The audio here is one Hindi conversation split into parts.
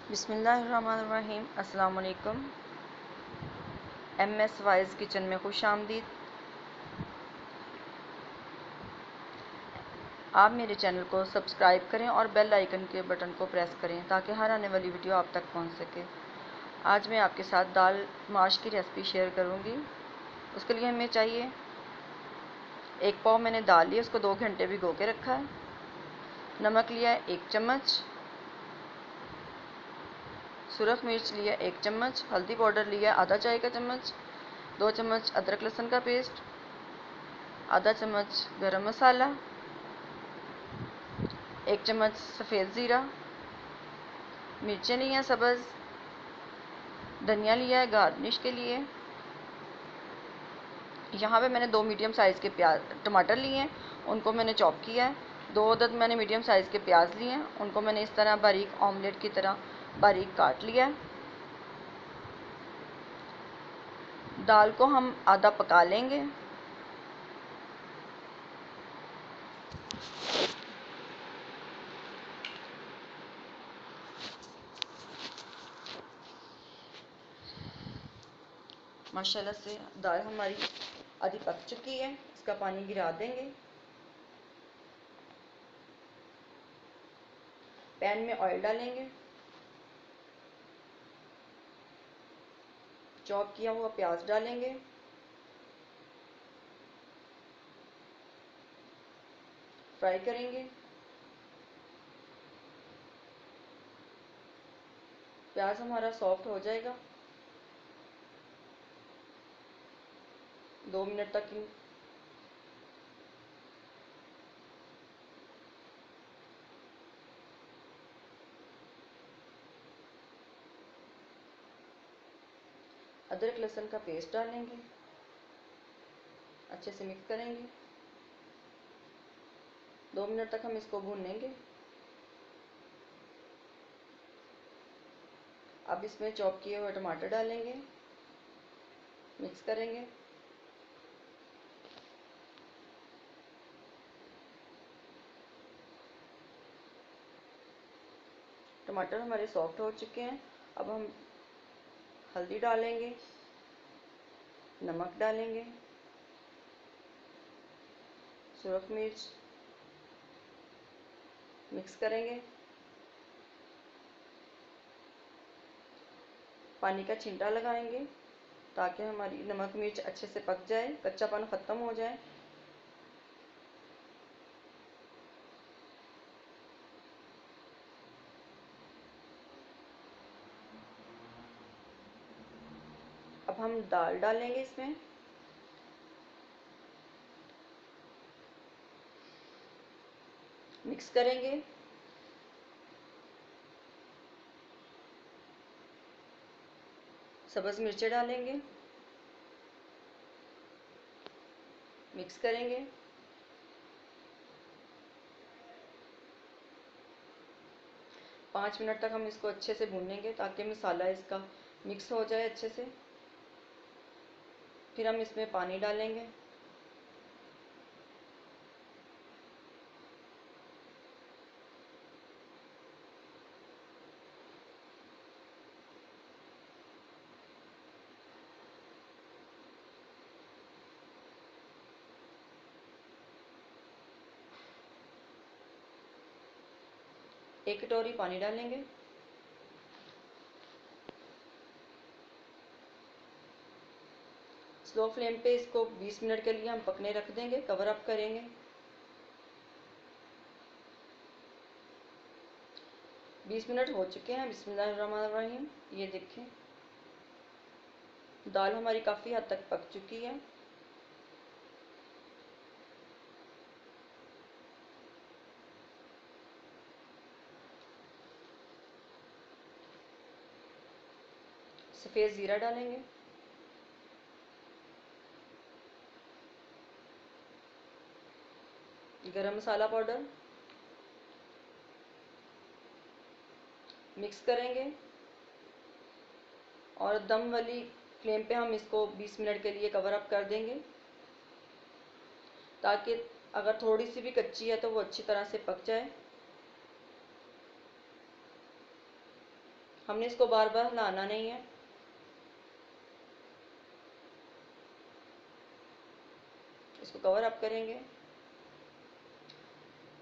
बिस्मिल्लाहिर्रहमानिर्रहीम। अस्सलाम वालेकुम। MS वाइज किचन में खुश आमदीद। आप मेरे चैनल को सब्सक्राइब करें और बेल आइकन के बटन को प्रेस करें ताकि हर आने वाली वीडियो आप तक पहुंच सके। आज मैं आपके साथ दाल माश की रेसिपी शेयर करूंगी। उसके लिए हमें चाहिए 1 पाव मैंने दाल ली, उसको 2 घंटे भिगो के रखा है। नमक लिया है 1 चम्मच, सुरख मिर्च लिया 1 चम्मच, हल्दी पाउडर लिया आधा चाय का चम्मच, 2 चम्मच अदरक लहसुन का पेस्ट, आधा चम्मच गरम मसाला, 1 चम्मच सफ़ेद ज़ीरा, मिर्चें ली हैं सब्ज़, धनिया लिया है गार्निश के लिए। यहाँ पे मैंने 2 मीडियम साइज़ के टमाटर लिए हैं, उनको मैंने चॉप किया है। 2 अदद मैंने मीडियम साइज़ के प्याज लिए हैं, उनको मैंने इस तरह बारीक ऑमलेट की तरह बारीक काट लिया है। दाल को हम आधा पका लेंगे। माशाल्लाह से दाल हमारी आधी पक चुकी है। इसका पानी गिरा देंगे। पैन में ऑयल डालेंगे, चॉप किया हुआ प्याज डालेंगे, फ्राई करेंगे। प्याज हमारा सॉफ्ट हो जाएगा, 2 मिनट तक अदरक लहसुन का पेस्ट डालेंगे, अच्छे से मिक्स करेंगे। 2 मिनट तक हम इसको भूनेंगे। अब इसमें चॉप किए हुए टमाटर डालेंगे, मिक्स करेंगे। टमाटर हमारे सॉफ्ट हो चुके हैं। अब हम हल्दी डालेंगे, नमक डालेंगे, सुरख मिर्च, मिक्स करेंगे। पानी का छींटा लगाएंगे ताकि हमारी नमक मिर्च अच्छे से पक जाए, कच्चापन ख़त्म हो जाए। अब हम दाल डालेंगे इसमें, मिक्स करेंगे। सब्ज़ मिर्चें डालेंगे, मिक्स करेंगे। पाँच मिनट तक हम इसको अच्छे से भूनेंगे ताकि मसाला इसका मिक्स हो जाए अच्छे से। फिर हम इसमें पानी डालेंगे। एक कटोरी पानी डालेंगे। स्लो फ्लेम पे इसको 20 मिनट के लिए हम पकने रख देंगे, कवर अप करेंगे। 20 मिनट हो चुके हैं। बिस्मिल्लाहिर्रहमानिर्रहीम। ये देखें, दाल हमारी काफ़ी हद तक पक चुकी है। सफ़ेद ज़ीरा डालेंगे, गरम मसाला पाउडर, मिक्स करेंगे और दम वाली फ्लेम पे हम इसको 20 मिनट के लिए कवर अप कर देंगे ताकि अगर थोड़ी सी भी कच्ची है तो वो अच्छी तरह से पक जाए। हमने इसको बार बार हिलाना नहीं है। इसको कवर अप करेंगे।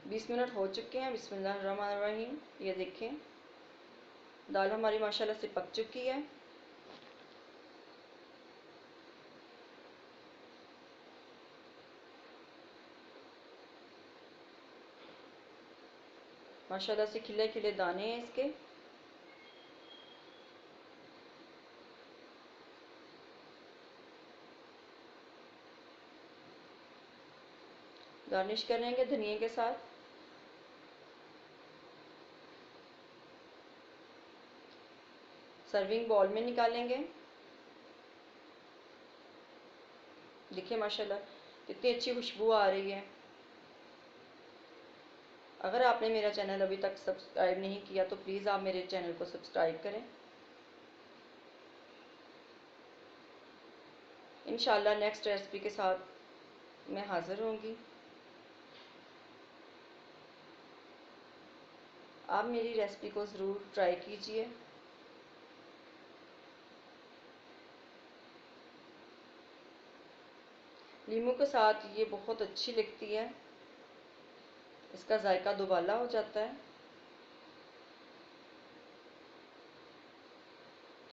20 मिनट हो चुके हैं। बिस्मिल्लाहिर्रहमानिर्रहीम। ये देखें दाल हमारी माशाल्लाह से पक चुकी है। माशाल्लाह से खिले खिले दाने हैं इसके। गार्निश करेंगे धनिया के साथ। सर्विंग बॉल में निकालेंगे। देखिए माशाल्लाह कितनी अच्छी खुशबू आ रही है। अगर आपने मेरा चैनल अभी तक सब्सक्राइब नहीं किया तो प्लीज़ आप मेरे चैनल को सब्सक्राइब करें। इंशाल्लाह नेक्स्ट रेसिपी के साथ मैं हाज़िर होंगी। आप मेरी रेसिपी को ज़रूर ट्राई कीजिए। नींबू के साथ ये बहुत अच्छी लगती है। इसका जायका दुबाला हो जाता है।